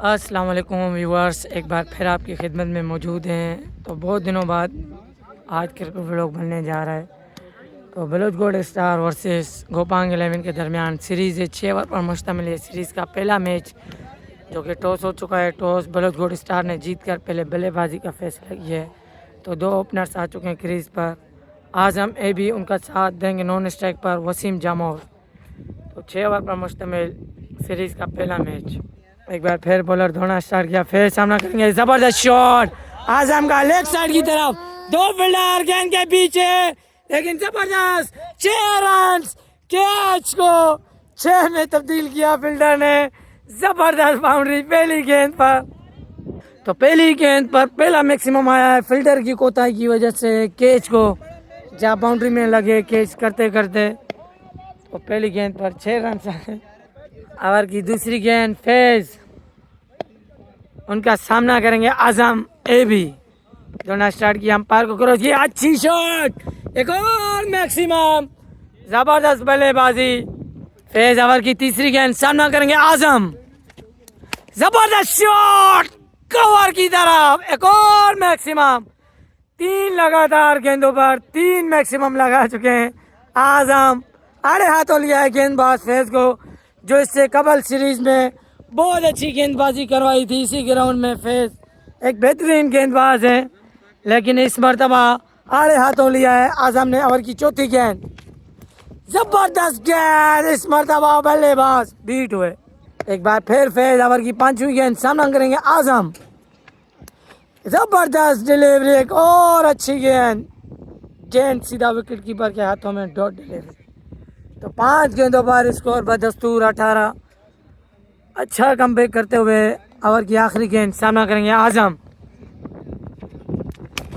अस्सलाम वालेकुम व्यूअर्स, एक बार फिर आपकी खिदमत में मौजूद हैं। तो बहुत दिनों बाद आज क्रिकेट व्लॉग बनने जा रहा है। तो Baloch gold star versus Gopang 11 के दरमियान सीरीज़ है, 6 ओवर पर मुश्तमिल है। सीरीज़ का पहला मैच जो कि टॉस हो चुका है, टॉस बलोच गोल्ड स्टार ने जीत कर पहले बल्लेबाजी का फैसला किया है। तो 2 ओपनर्स आ चुके हैं क्रीज पर। आजम ए भी उनका साथ देंगे नॉन स्ट्राइक पर वसीम जामोर। तो 6 ओवर पर मुश्तमिल सीरीज़ का पहला मैच। एक बार फिर बॉलर धोना स्टार्ट किया, फिर सामना करेंगे, जबरदस्त शॉट आजम का लेग साइड की तरफ, 2 फील्डर गेंद के पीछे, लेकिन जबरदस्त 6 रन, कैच को 6 में तब्दील किया फील्डर ने। जबरदस्त बाउंड्री पहली गेंद पर। तो पहली गेंद पर पहला मैक्सिमम आया है फील्डर की कोताही की वजह से। कैच को जहाँ बाउंड्री में लगे कैच करते करते, तो पहली गेंद पर 6 रन आए। ओवर की दूसरी गेंद, फेज उनका सामना करेंगे आजम ए भी। दोनों स्टार्ट किया, अंपायर को क्रॉस किया, अच्छी शॉट, एक और मैक्सिमम, जबरदस्त बल्लेबाजी। फेज ओवर की तीसरी गेंद, सामना करेंगे आजम, जबरदस्त शॉट कवर की तरफ, एक और मैक्सिमम। 3 लगातार गेंदों पर 3 मैक्सिमम लगा चुके हैं आजम। आड़े हाथों लिया है गेंदबाज फेज को, जो इससे कबल सीरीज में बहुत अच्छी गेंदबाजी करवाई थी इसी ग्राउंड में। फेज एक बेहतरीन गेंदबाज है, लेकिन इस मरतबा आड़े हाथों लिया है आजम ने। ओवर की चौथी गेंद, जबरदस्त गेंद, इस मरतबा बल्लेबाज बीट हुए। एक बार फिर फेज ओवर की 5वीं गेंद, सामना करेंगे आजम, जबरदस्त डिलीवरी, एक और अच्छी गेंद, गेंद सीधा विकेट कीपर के हाथों में, डॉट डिलीवरी। तो 5 गेंदों पर स्कोर बदस्तूर 18। अच्छा कमबैक करते हुए ओवर की आखिरी गेंद, सामना करेंगे आजम,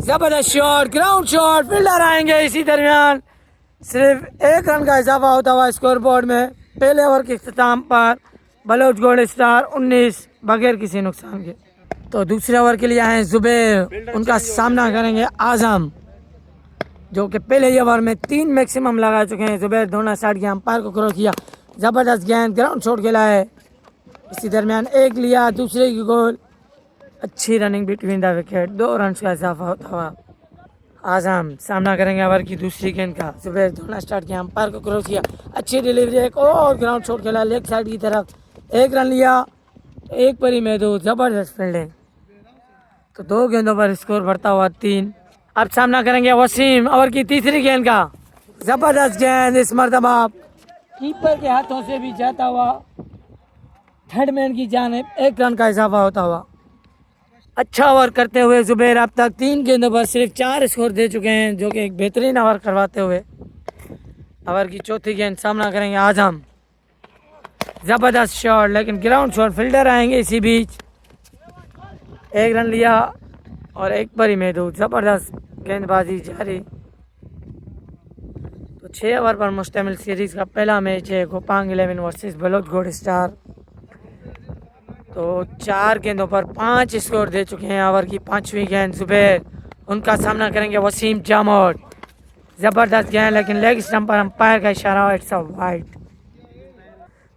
जबरदस्त शॉट, ग्राउंड शॉट, फील्डर आएंगे इसी दरमियान। सिर्फ 1 रन का इजाफा होता हुआ स्कोर बोर्ड में। पहले ओवर के इख्तिताम पर बलोच गोल्ड स्टार 19 बगैर किसी नुकसान के। तो दूसरे ओवर के लिए आए जुबैर, उनका सामना करेंगे आजम, जो कि पहले ही ओवर में 3 मैक्सिमम लगा चुके हैं। जुबैर दोनों साइड के अंपायर को क्रॉस किया, जबरदस्त गेंद, ग्राउंड शॉट खेला है। इसी दरमियान एक लिया, दूसरे की गोल, अच्छी running between the wicket, 2 run का इजाफा होता हुआ आजम सामना करेंगे ओवर की दूसरी गेंद का। जुबैर दोनों स्टार्ट किया, अंपायर को क्रॉस किया, अच्छी डिलीवरी, एक और ग्राउंड शॉट खेला लेग साइड की तरफ, 1 रन लिया, 1 पर ही महदूद, जबरदस्त फील्डिंग। तो 2 गेंदों पर स्कोर बढ़ता हुआ 3। अब सामना करेंगे वसीम, ओवर की तीसरी गेंद का, जबरदस्त गेंद, इस मरतबा कीपर के हाथों से भी जाता हुआ थर्ड मैन की जानिब, 1 रन का इजाफा होता हुआ। अच्छा ओवर करते हुए जुबैर अब तक 3 गेंदों पर सिर्फ 4 स्कोर दे चुके हैं, जो कि एक बेहतरीन ओवर करवाते हुए। ओवर की चौथी गेंद, सामना करेंगे आजम, जबरदस्त शॉट, लेकिन ग्राउंड शॉट, फील्डर आएंगे इसी बीच, 1 रन लिया और 1 पर ही महदूद, जबरदस्त गेंदबाजी जारी। तो 6 ओवर पर मुश्तमिल सीरीज़ का पहला मैच है Gopang 11 versus Baloch gold star. तो 4 गेंदों पर 5 स्कोर दे चुके हैं। ओवर की 5वीं गेंद, जुबैर, उनका सामना करेंगे वसीम जामोर, जबरदस्त गेंद, लेकिन लेग स्टंप पर अंपायर का इशारा, इट्स अ वाइड।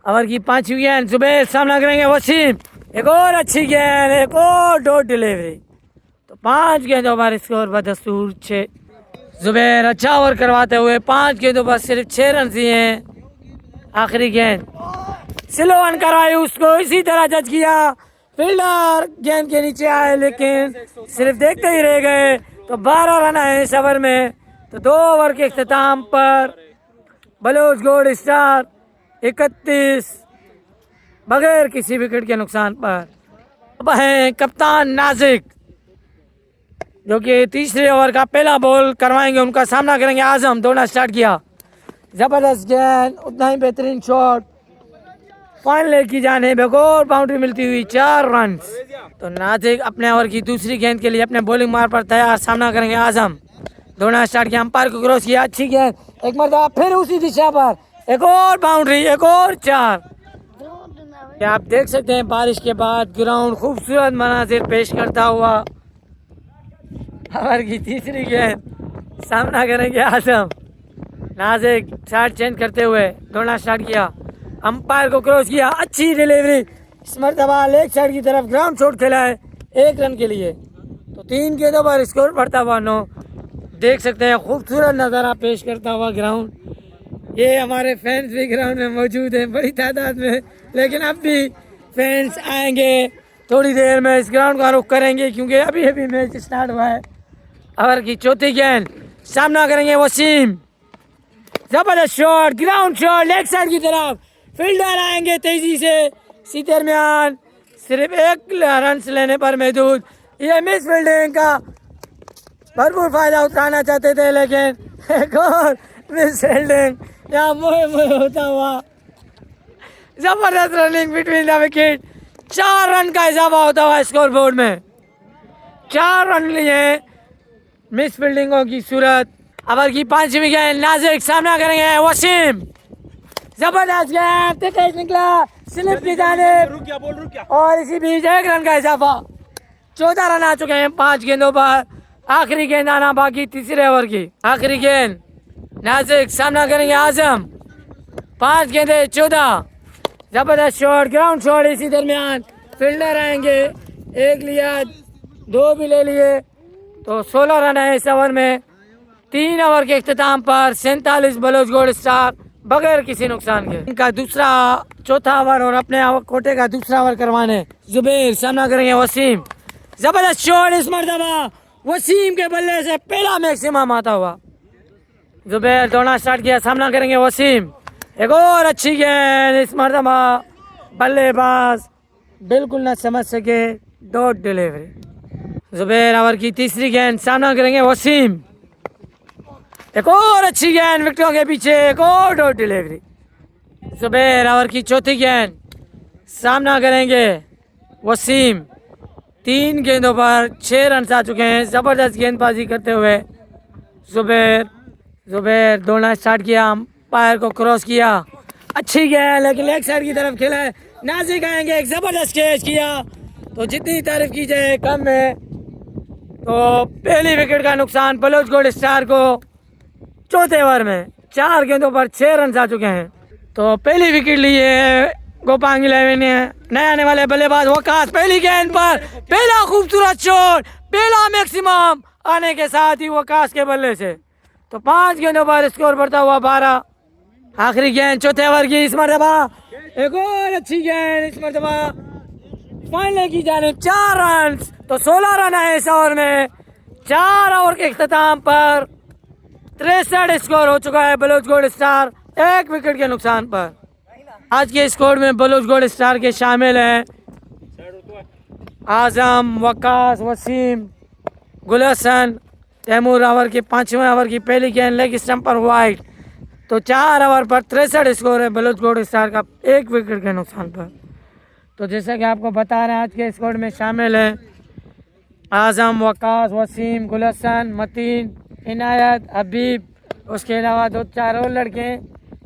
ओवर की 5वीं गेंद, जुबैर सामना करेंगे वसीम, एक और अच्छी गेंद, एक और डॉट डिलीवरी। तो 5 गेंदों पर स्कोर बदस्तूर 6। जुबैर अच्छा ओवर करवाते हुए 5 गेंदों पर सिर्फ 6 रन दिए हैं। आखिरी गेंद स्लो वन करवाई, उसको इसी तरह जज किया, फील्डर गेंद के नीचे आए, लेकिन सिर्फ देखते ही रह गए। तो 12 रन आए इस ओवर में। तो 2 ओवर के इख्तिताम पर बलोच गोल्ड स्टार 31 बगैर किसी विकेट के नुकसान पर। अब हैं कप्तान नाजिक, जो कि तीसरे ओवर का पहला बॉल करवाएंगे, उनका सामना करेंगे आजम। दोनों स्टार्ट किया, जबरदस्त गेंद, उतना ही बेहतरीन शॉट, फाइनल लेग की जानिब, एक और बाउंड्री मिलती हुई, 4 रन। तो नाजिक अपने ओवर की दूसरी गेंद के लिए अपने बॉलिंग मार पर तैयार, सामना करेंगे आजम। दोनों स्टार्ट किया, अंपायर को क्रॉस किया, अच्छी गेंद, एक मरतबा फिर उसी दिशा पर, एक और बाउंड्री, एक और 4। क्या आप देख सकते हैं बारिश के बाद ग्राउंड खूबसूरत मनाजिर पेश करता हुआ। ओवर की तीसरी गेंद, सामना करेंगे आजम। नाजिक साइड चेंज करते हुए दोनों स्टार्ट किया, अंपायर को क्रॉस किया, अच्छी डिलीवरी, इस मरतबा लेग साइड की तरफ ग्राउंड शॉट खेला है 1 रन के लिए। तो 3 गेंदों पर स्कोर बढ़ता हुआ 9। देख सकते हैं खूबसूरत नज़ारा पेश करता हुआ ग्राउंड। ये हमारे फैंस भी ग्राउंड में मौजूद हैं बड़ी तादाद में, लेकिन अब भी फैंस आएंगे थोड़ी देर में। इस ग्राउंड का रुख करेंगे क्योंकि अभी अभी मैच स्टार्ट हुआ है। ओवर की चौथी गेंद, सामना करेंगे वसीम। जबरदस्त shot, ground shot leg side की तरफ। फील्डर आएंगे तेजी से इसी दरमियान, सिर्फ 1 रन लेने पर महदूद। ये मिस फील्डिंग का भरपूर फायदा उठाना चाहते थे, लेकिन एक और मिस फील्डिंग यहाँ मोहे मोहे होता हुआ। जबरदस्त running between the wicket. 4 run का इजाफा होता हुआ स्कोर बोर्ड में। 4 रन लिए मिस फील्डिंगों की सूरत। ओवर की 5वीं गेंद, नाजिक सामना करेंगे वसीम। जबरदस्त गेंद, तेज निकला स्लिप की जानिब और इसी बीच 1 रन का इजाफा। 14 रन आ चुके हैं 5 गेंदों पर। आखिरी गेंद आना बाकी तीसरे ओवर की। आखिरी गेंद, नाजिक सामना करेंगे आजम। 5 गेंदे 14। जबरदस्त शॉट, ग्राउंड शॉट इसी दरमियान। फील्डर आएंगे, 1 लिया 2 भी ले लिए, तो 16 रन है इस ओवर में। 3 ओवर के इख्तिताम पर 47 बलोच गोल्ड स्टार बगैर किसी नुकसान के। इनका चौथा ओवर और अपने कोटे का दूसरा ओवर करवाने जुबैर सामना करेंगे वसीम। जबरदस्त शॉट इस मरतबा वसीम के बल्ले से पहला मैक्सिमम आता हुआ। जुबैर दौड़ना स्टार्ट किया, सामना करेंगे वसीम। एक और अच्छी गेंद, इस मरतबा बल्लेबाज बिल्कुल न समझ सके, डॉट डिलीवरी। जुबैर ओवर की तीसरी गेंद, सामना करेंगे वसीम। एक और अच्छी गेंद विकेटों के पीछे, एक और डॉट डिलीवरी। जुबैर ओवर की चौथी गेंद, सामना करेंगे वसीम। 3 गेंदों पर 6 रन आ चुके हैं जबरदस्त गेंदबाजी करते हुए जुबैर दौड़ना स्टार्ट किया, अंपायर को क्रॉस किया। अच्छी गेंद लेकिन लेग साइड की तरफ खेला है। नाजिक आएंगे, एक जबरदस्त कैच किया, तो जितनी तारीफ की जाए कम है। तो पहली विकेट का नुकसान बलोच गोल्ड स्टार को चौथे ओवर में। 4 गेंदों पर 6 रन आ चुके हैं। तो पहली विकेट ली है गोपांग 11 ने। नए आने वाले बल्लेबाज वकास, पहली गेंद पर पहला खूबसूरत शॉट, पहला मैक्सिमम आने के साथ ही वकास के बल्ले से। तो 5 गेंदों पर स्कोर बढ़ता हुआ 12। आखिरी गेंद चौथे ओवर की, इस मरतबा एक और अच्छी गेंद, इस मरतबा फाइनल की जानिब 4 रन। तो 16 रन आए इस ओवर में। 4 ओवर के इख्तिताम पर 63 स्कोर हो चुका है बलोच गोल्ड स्टार 1 विकेट के नुकसान पर। आज के स्कोर में बलोच गोल्ड स्टार के शामिल हैं आजम, वकास, वसीम, गुलहसन, तैमूर। ओवर के 5वें ओवर की पहली गेंद लेग स्टंप पर वाइड। तो 4 ओवर पर 63 स्कोर है बलोच गोल्ड स्टार का 1 विकेट के नुकसान पर। तो जैसा कि आपको बता रहे हैं आज के स्कोर में शामिल हैं आजम, वकास, वसीम, गुलहसन, मतीन, इनायत, हबीब, उसके अलावा 2-4 और लड़के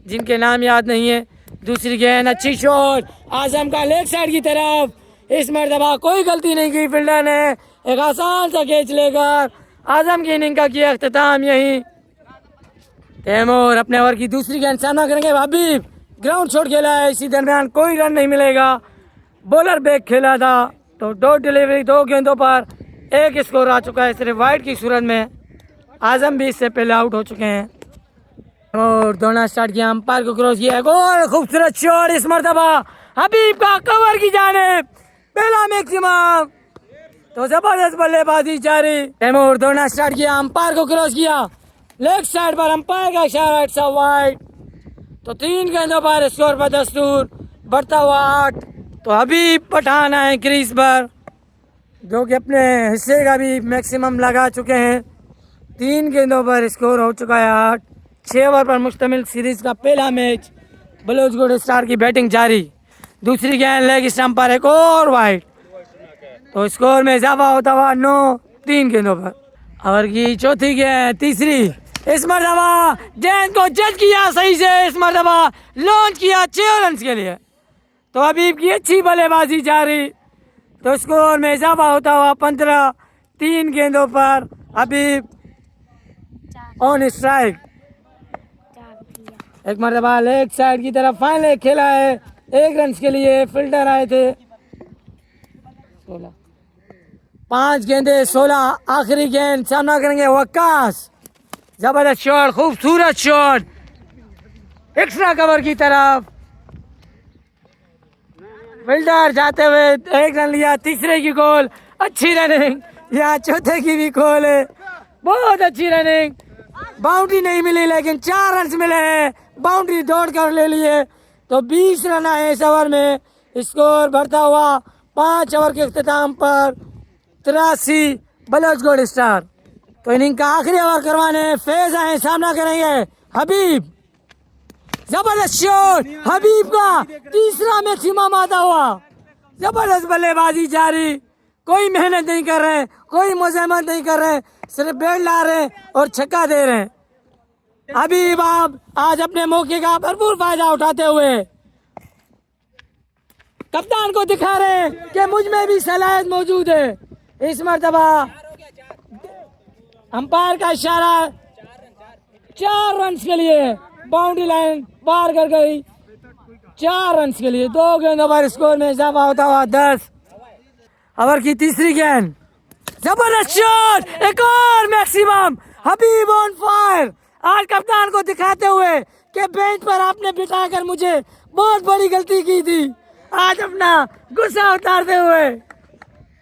जिनके नाम याद नहीं है। दूसरी गेंद, अच्छी शॉट आजम का लेग साइड की तरफ। इस मरतबा कोई गलती नहीं की फील्डर ने, एक आसान सा कैच लेकर आजम की इनिंग का किया अख्तिताम। यही तैमूर अपने ओवर की दूसरी गेंद, सामना करेंगे हबीब। ग्राउंड शॉट खेला है, इसी दरमियान कोई रन नहीं मिलेगा। बॉलर बैक खेला था, तो डॉट डिलीवरी 2 गेंदों पर 1 स्कोर आ चुका है सिर्फ वाइड की सूरत में। आजम भी इससे पहले आउट हो चुके हैं। और दौड़ना स्टार्ट किया, अंपायर को क्रॉस किया, और खूबसूरत शॉट इस मरतबा हबीब का कवर की जानिब, पहला मैक्सिमम। तो जबरदस्त बल्लेबाजी जारी। तैमूर दौड़ना स्टार्ट किया, अंपायर को क्रॉस किया, लेग साइड पर अंपायर का इशारा, इट्स वाइड। तो 3 गेंदों पर स्कोर पर दस्तूर बढ़ता हुआ 8। तो हबीब पठान आए क्रीज पर, जो कि अपने हिस्से का भी मैक्सिमम लगा चुके हैं। 3 गेंदों पर स्कोर हो चुका है 8। 6 ओवर पर मुश्तमिल सीरीज का पहला मैच, बलोच गोल्ड स्टार की बैटिंग जारी। दूसरी गेंद लेग स्टंप पर, एक और वाइड। तो स्कोर में इजाफा होता हुआ 9, 3 गेंदों पर। ओवर की चौथी गेंद, तीसरी, इस मरतबा गेंद को जज किया सही से, इस मरतबा लॉन्च किया 6 रन के लिए। तो हबीब की अच्छी बल्लेबाजी जारी। तो स्कोर में इजाफा होता हुआ 15, 3 गेंदों पर हबीब ऑन स्ट्राइक। एक मरतबा लेग साइड की तरफ फाइनल खेला है 1 रन के लिए। फील्डर आए थे 16। 5 गेंदे 16, आखिरी गेंद, सामना करेंगे वक्कास। जबरदस्त शॉट, खूबसूरत शॉट, एक्स्ट्रा कवर की तरफ, फील्डर जाते हुए 1 रन लिया, तीसरे की गोल, अच्छी रनिंग, यहाँ चौथे की भी गोल है, बहुत अच्छी रनिंग, बाउंड्री नहीं मिली लेकिन 4 रन मिले हैं, बाउंड्री दौड़ कर ले लिए। तो 20 रन आए इस ओवर में, स्कोर बढ़ता हुआ 5 ओवर के अख्ताम पर 83 बलोच गोल्ड स्टार। तो इनिंग का आखिरी ओवर करवाने फेज आए, सामना करेंगे हबीब। जबरदस्त शॉट, हबीब का तीसरा मैक्सिमम आता हुआ, जबरदस्त बल्लेबाजी जारी, कोई मेहनत नहीं कर रहे, कोई मजम्मत नहीं कर रहे, सिर्फ बैट ला रहे और छक्का दे रहे हैं। हबीब आप आज अपने मौके का भरपूर फायदा उठाते हुए कप्तान को दिखा रहे हैं कि मुझ में भी सलाहियत मौजूद है। इस मर्तबा अंपायर का इशारा, 4 रन के लिए बाउंड्री लाइन पार कर गई, 4 रन के लिए 2 गेंदों पर स्कोर में इजाफा होता हुआ 10। ओवर की तीसरी गेंद, जबरदस्त शॉट, एक और मैक्सिमम, हबीब ऑन फायर। आज कप्तान को दिखाते हुए कि बेंच पर आपने बिठाकर मुझे बहुत बड़ी गलती की थी, आज अपना गुस्सा उतारते हुए,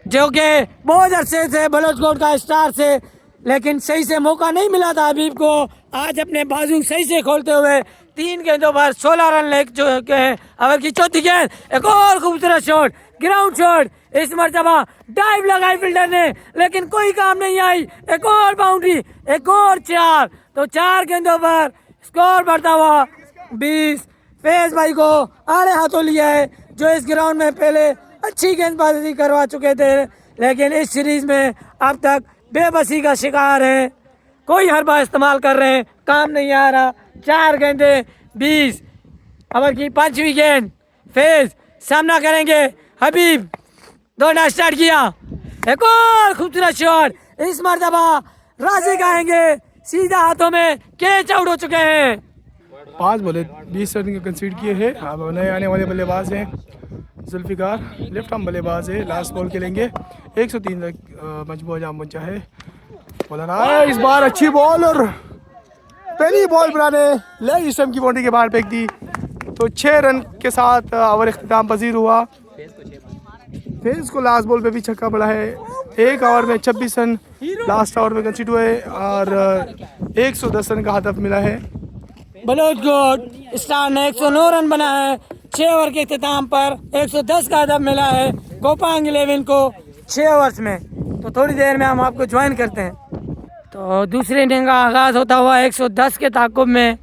जो कि बहुत अरसे से बलोच गोल्ड का स्टार से, लेकिन सही से मौका नहीं मिला था हबीब को, आज अपने बाजू सही से खोलते हुए 3 गेंदों पर 16 रन ले चुके हैं। ओवर की चौथी गेंद, एक और खूबसूरत शॉट, ग्राउंड शॉट, इस मर्तबा डाइव लगाई फील्डर ने लेकिन कोई काम नहीं आई, एक और बाउंड्री, एक और 4। तो 4 गेंदों पर स्कोर बढ़ता हुआ 20। फेज भाई को आड़े हाथों लिया है, जो इस ग्राउंड में पहले अच्छी गेंदबाजी करवा चुके थे, लेकिन इस सीरीज में अब तक बेबसी का शिकार है, कोई हरबा इस्तेमाल कर रहे हैं, काम नहीं आ रहा। 4 गेंदे 20। ओवर की 5वीं गेंद, फेज सामना करेंगे हबीब, दौड़ना स्टार्ट किया, एक और खूबसूरत शॉट, इस मर्तबा राजी गाएंगे, सीधा हाथों में कैच आउट हो चुके हैं। 5 बॉले 20 रन के कंसीड किए हैं। अब नए आने वाले बल्लेबाज हैं जुल्फिकार, लेफ्ट आर्म बल्लेबाज है, लास्ट बॉल खेलेंगे। 103 तक मजबूर जाम बचा है, बॉलर आया इस बार, अच्छी बॉल और पहली बॉल बनाने लेग स्टंप की बाउंड्री के बाहर फेंक दी। तो 6 रन के साथ ओवर इख्तिताम पजीर हुआ। फेज को लास्ट बॉल पे भी छक्का पड़ा है। 1 ओवर में 26 रन लास्ट ओवर में कंसीड हुए और 110 रन का हदफ मिला है। बलोच गोल्ड स्टार ने 109 रन बनाया है, 6 ओवर के इख्तिताम पर 110 का हदफ मिला है गोपांग 11 को 6 ओवर्स में। तो थोड़ी देर में हम आपको ज्वाइन करते हैं। तो दूसरे इनिंग का आगाज होता हुआ 110 के ताकुब में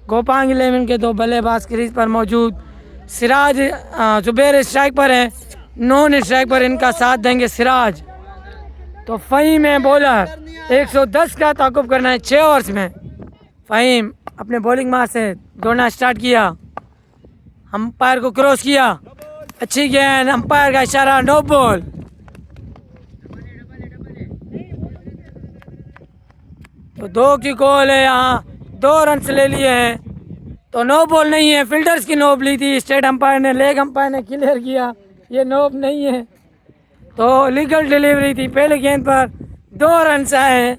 गोपांग 11 के 2 बल्लेबाज क्रीज पर मौजूद। सिराज जुबैर स्ट्राइक पर हैं, नॉन स्ट्राइक पर इनका साथ देंगे सिराज। तो फ़हीम है बॉलर, 110 का ताकुब करना है 6 ओवर्स में। फ़हीम अपने बॉलिंग मार से दौड़ना स्टार्ट किया, अंपायर को क्रॉस किया, अच्छी गेंद, अंपायर का इशारा, नो बॉल। तो 2 की कॉल है, यहाँ 2 रन ले लिए हैं, तो नो बॉल नहीं है, फील्डर्स की नोब ली थी स्टेट अंपायर ने, लेग अंपायर ने क्लियर किया ये नोब नहीं है, तो लीगल डिलीवरी थी। पहले गेंद पर 2 रन आए हैं।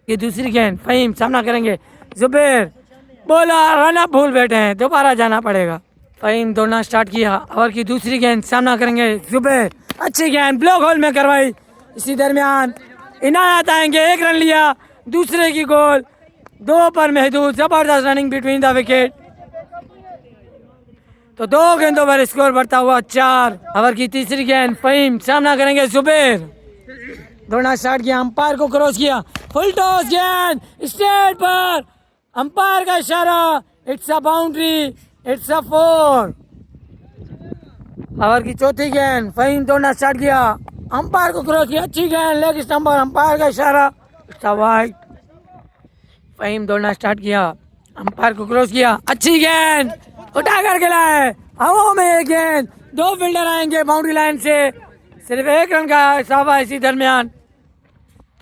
ये दूसरी गेंद, फ़हीम सामना करेंगे जुबैर, बोला रन अप भूल बैठे हैं, दोबारा जाना पड़ेगा। फ़हीम दौड़ना स्टार्ट किया, ओवर की दूसरी गेंद, सामना करेंगे जुबैर, अच्छी गेंद ब्लॉक होल में करवाई। इसी दरमियान इनायत आएंगे, 1 रन लिया, दूसरे की गोल, 2 पर महदूद, जबरदस्त रनिंग बिटवीन द विकेट। तो 2 गेंदों पर स्कोर बढ़ता हुआ 4। ओवर की तीसरी गेंद, फ़हीम सामना करेंगे जुबैर, दौड़ना स्टार्ट किया, अंपायर को क्रॉस किया, फुल टॉस गेंद स्ट्रेट पर, अंपायर का इशारा, it's a boundary, it's a 4। Over की चौथी गेंद, फ़हीम दौड़ना स्टार्ट किया, अंपायर को क्रॉस किया, अच्छी गेंद, लेग स्टंप पर, अंपायर का इशारा, इट्स अ वाइड। फ़हीम दौड़ना स्टार्ट किया, अंपायर को क्रॉस किया, अच्छी गेंद, उठा कर खिलाए, हवा में एक गेंद, 2 फील्डर आएंगे बाउंड्री लाइन से, सिर्फ 1 रन का इजाफा इसी दरमियान।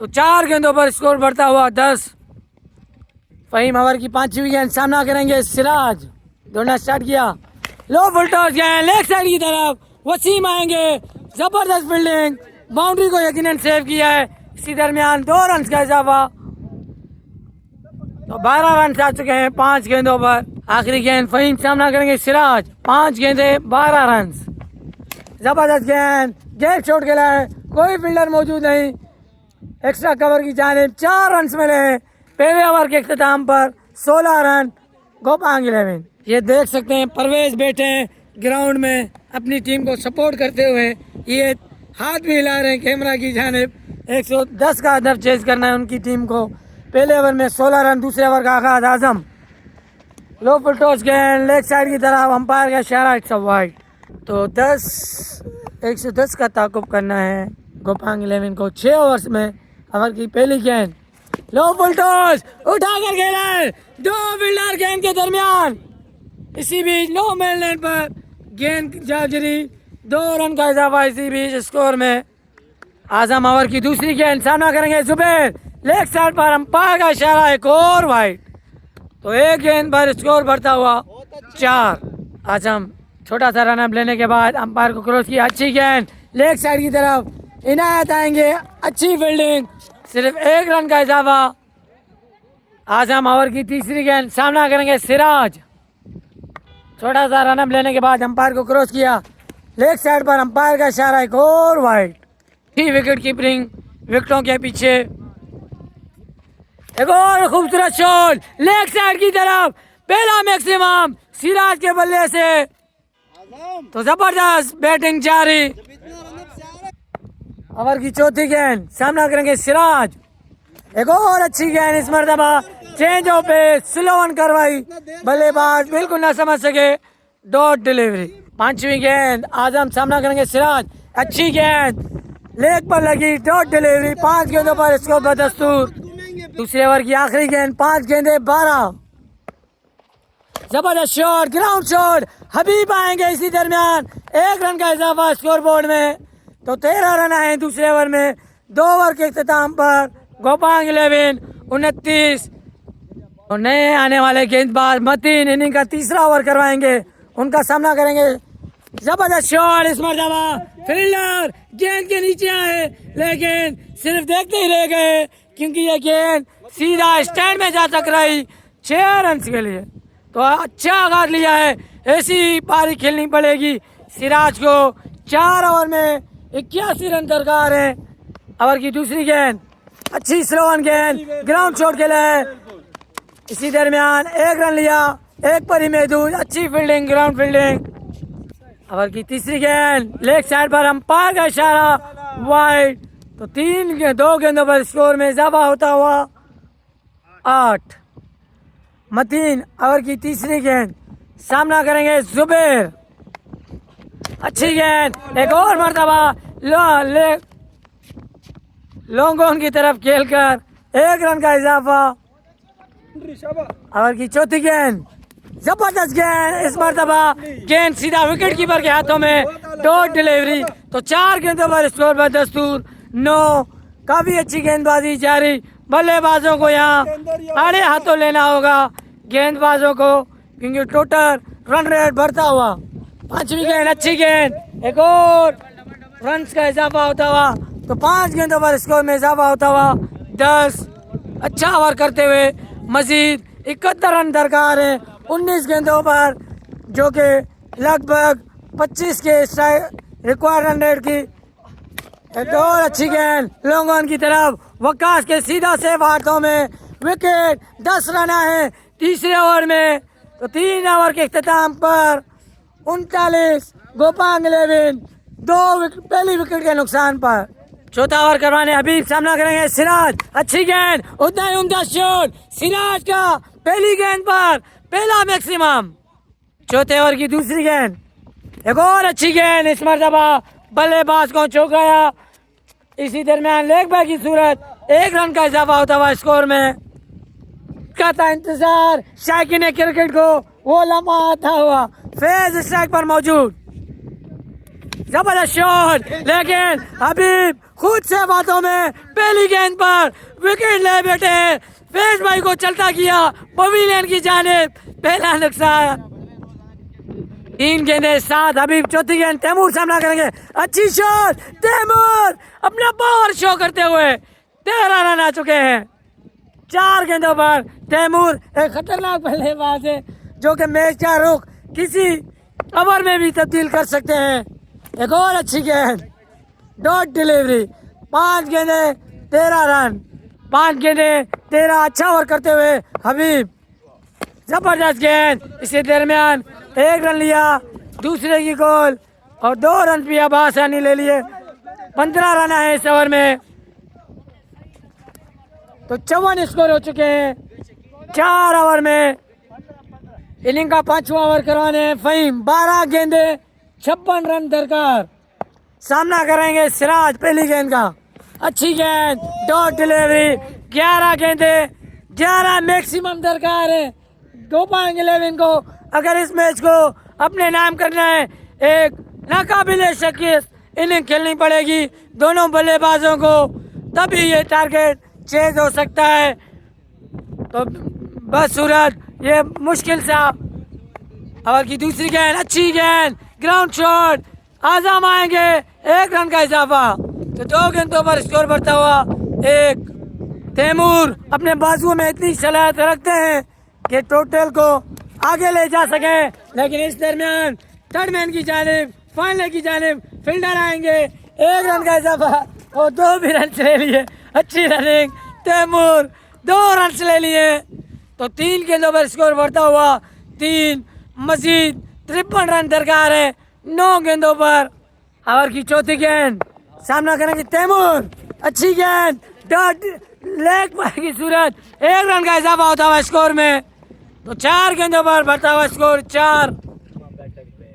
तो 4 गेंदों पर स्कोर बढ़ता हुआ 10। फ़हीम ओवर की 5वीं गेंद, सामना करेंगे सिराज, दौड़ना स्टार्ट किया, लो फुल टॉस गेंद, लेग साइड की तरफ, वसीम आएंगे, जबरदस्त फील्डिंग, बाउंड्री को यकीनन सेव किया है। इसी दरमियान 2 रन का इजाफा, तो 12 रन आ चुके हैं 5 गेंदों पर। आखिरी गेंद फहीम सामना करेंगे सिराज, 5 गेंदे 12 रन। जबरदस्त गेंद, गेट शॉट खेला है, कोई फील्डर मौजूद नहीं, एक्स्ट्रा कवर की जानिब 4 रन मिले हैं। पहले ओवर के इख्तिताम पर 16 रन गोपांग 11। ये देख सकते हैं परवेज बैठे हैं ग्राउंड में अपनी टीम को सपोर्ट करते हुए, ये हाथ भी हिला रहे हैं कैमरा की जानिब। 110 का हदफ चेज करना है उनकी टीम को। पहले ओवर में 16 रन, दूसरे ओवर का आगाज। आजम लो फुल टॉस गेंद लेग साइड की तरफ, अंपायर का इशारा, इट्स अ वाइड। तो 110 का ताकुब करना है गोपांग 11 को 6 ओवर्स में। ओवर की पहली गेंद, लो फुल टॉस उठाकर खेला है 2 फील्डर गेंद के दरमियान। इसी बीच नो मैन पर गेंद जाजरी, 2 रन का इजाफा इसी बीच स्कोर में। आजम ओवर की दूसरी गेंद, सामना करेंगे जुबैर, लेग साइड पर, अंपायर का इशारा, एक और वाइड। तो 1 गेंद पर स्कोर बढ़ता हुआ 4। आजम छोटा सा रन अप लेने के बाद अंपायर को क्रॉस किया, अच्छी गेंद लेग साइड की तरफ, इनायत आएंगे, अच्छी फील्डिंग, सिर्फ 1 रन का इजाफा। आजम ओवर की तीसरी गेंद, सामना करेंगे सिराज, छोटा सा रन अप लेने के बाद अंपायर को क्रॉस किया, लेग साइड पर, अंपायर का इशारा, एक और वाइड। 3 विकेट कीपिंग विकेटों के पीछे, एक और खूबसूरत शॉट लेग साइड की तरफ, पहला मैक्सिमम सिराज के बल्ले से। तो जबरदस्त बैटिंग जारी। ओवर की चौथी गेंद, सामना करेंगे सिराज, एक और अच्छी गेंद, इस मरतबा change of pace, slow one करवाई, बल्लेबाज बिल्कुल ना समझ सके, डॉट डिलीवरी। 5वीं गेंद, आजम सामना करेंगे सिराज, अच्छी गेंद लेग पर लगी, डॉट डिलीवरी, 5 गेंदों पर स्कोर बदस्तूर। दूसरे ओवर की आखिरी गेंद, 5 गेंदे 12, जबरदस्त शॉट, ग्राउंड शॉट, हबीब आएंगे, इसी दरमियान 1 रन का इजाफा स्कोर बोर्ड में। तो 13 रन आए दूसरे ओवर में। 2 ओवर के इख्तिताम पर गोपांग 11 29। और नए आने वाले गेंदबाज मतीन इनिंग का तीसरा ओवर करवाएंगे, उनका सामना करेंगे। जबरदस्त शॉट, इस मरतबा फील्डर गेंद के नीचे आए, लेकिन सिर्फ देखते ही रह गए क्योंकि ये गेंद सीधा स्टैंड में जा टकराई 6 रन के लिए। तो अच्छा आगाज लिया है, ऐसी पारी खेलनी पड़ेगी सिराज को। 4 ओवर में 81 रन दरकार है। ओवर की दूसरी गेंद, अच्छी स्लो वन गेंद, ग्राउंड शॉट खेला है, इसी दरमियान 1 रन लिया, 1 पर ही महदूद, अच्छी फील्डिंग, ग्राउंड फील्डिंग। ओवर की तीसरी गेंद, लेग साइड पर, अंपायर का इशारा, वाइड। तो 2 गेंदों पर स्कोर में इजाफा होता हुआ 8। मतीन ओवर की तीसरी गेंद, सामना करेंगे जुबैर, अच्छी गेंद, एक और मरतबा लॉन्ग ऑन की तरफ खेलकर 1 रन का इजाफा। ओवर की चौथी गेंद, जबरदस्त गेंद, इस मरतबा गेंद सीधा विकेट कीपर के हाथों में, डॉट डिलीवरी। तो 4 गेंदों पर स्कोर बदस्तूर 9। काफी अच्छी गेंदबाजी जारी, बल्लेबाजों को यहाँ आड़े हाथों लेना होगा गेंदबाजों को, क्योंकि टोटल रन रेट बढ़ता हुआ। 5वीं गेंद, अच्छी गेंद, एक और रन का इजाफा होता हुआ, तो 5 गेंदों पर स्कोर में इजाफा होता हुआ 10। अच्छा ओवर करते हुए मजीद 71 रन दरकार है 19 गेंदों पर, जो कि लगभग 25 के रिक्वायर्ड रन रेट की। एक और अच्छी गेंद लॉन्ग ऑन की तरफ, वकास के सीधा से हाथों में विकेट, 10 रन आए तीसरे ओवर में। तो 3 ओवर के इख्तिताम पर 39, गोपांग 11 पहली विकेट के नुकसान पर। चौथा ओवर करवाने हबीब सामना करेंगे सिराज, अच्छी गेंद, उतना ही उम्दा शॉट सिराज का पहली गेंद पर, पहला मैक्सिमम। चौथे ओवर की दूसरी गेंद, एक और अच्छी गेंद, इस मरतबा बल्लेबाज को चौकाया, इसी दरमियान लेग बाय की सूरत 1 रन का इजाफा होता हुआ स्कोर में। का था इंतजार शायकीन क्रिकेट को, वो लम्हा आता हुआ फेज स्ट्राइक पर मौजूद, जबरदस्त शॉट, लेकिन हबीब खुद से बातों में पहली गेंद पर विकेट ले बैठे, फेज भाई को चलता किया पवेलियन की जानिब, पहला नुकसान। 3 गेंदे 7 हबीब, चौथी गेंद तैमूर सामना करेंगे, अच्छी शॉट तैमूर अपना पावर शो करते हुए 13 रन आ चुके हैं। 4 गेंदों पर तैमूर एक खतरनाक बल्लेबाज है जो कि मैच का रुख किसी ओवर में भी तब्दील कर सकते हैं। एक और अच्छी गेंद, डॉट डिलीवरी, 5 गेंदे 13 रन, 5 गेंदे 13, अच्छा ओवर करते हुए हबीब, जबरदस्त गेंद। इसी दरमियान 1 रन लिया, दूसरे की गोल और 2 रन भी अब आसानी ले लिए। 15 रन आए इस ओवर में, तो 54 स्कोर हो चुके हैं 4 ओवर में। इनिंग का 5वां ओवर करवाने फहीम, 12 गेंदे 56 रन दरकार। सामना करेंगे सिराज पहली गेंद का, अच्छी गेंद, डॉट डिलीवरी, 11 गेंदे 11 मैक्सिमम दरकार है गोपांग 11 को। अगर इस मैच को अपने नाम करना है, एक नाकाबिले शकीस इनिंग खेलनी पड़ेगी दोनों बल्लेबाजों को, तभी ये टारगेट चेज हो सकता है। तो बस सूरत ये मुश्किल सा। ओवर की दूसरी गेंद, अच्छी गेंद, ग्राउंड शॉट, आजम आएंगे, 1 रन का इजाफा। तो 2 गेंदों पर स्कोर बढ़ता हुआ 1। तैमूर अपने बाजुओं में इतनी सलाहियत रखते हैं कि टोटल को आगे ले जा सके, लेकिन इस दरमियान थर्डमैन की जानिब, फाइनल की जानिब फील्डर आएंगे, 1 रन का इजाफा और 2 भी रन ले लिए। अच्छी रनिंग, तैमूर 2 रन ले लिए। तो 3 गेंदों पर स्कोर बढ़ता हुआ 3, मजीद 53 रन दरकार है 9 गेंदों पर। ओवर की चौथी गेंद, सामना करेंगे तैमूर, अच्छी गेंद, डॉट लेग पर की सूरत, 1 रन का इजाफा होता हुआ स्कोर में। तो 4 गेंदों पर बढ़ता हुआ स्कोर 4।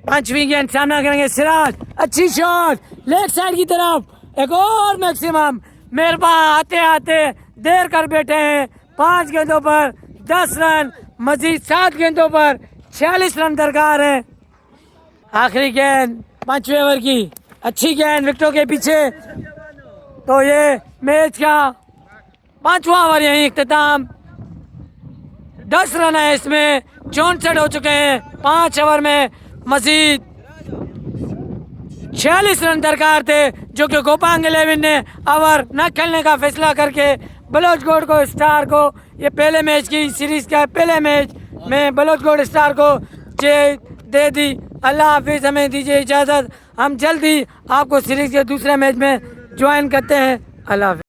5वीं गेंद, सामना करेंगे सिराज, अच्छी शॉट लेग साइड की तरफ, एक और मैक्सिमम। मेहरबा आते आते देर कर बैठे हैं, 5 गेंदों पर 10 रन, मजीद 7 गेंदों पर 46 रन दरकार है। आखिरी गेंद 5वें ओवर की, अच्छी गेंद विकेटों के पीछे। तो ये मैच का 5वां ओवर यही इख्तिताम। 10 रन है इसमें, 64 हो चुके हैं 5 ओवर में, मजीद 46 रन दरकार थे जो कि गोपांग 11 ने ओवर न खेलने का फैसला करके बलोचगढ़ को स्टार को, ये पहले मैच की सीरीज का पहले मैच में बलोचगढ़ स्टार को जीत दे दी। अल्लाह हाफिज, हमें दीजिए इजाज़त, हम जल्दी आपको सीरीज के दूसरे मैच में ज्वाइन करते हैं। अल्लाह हाफिज।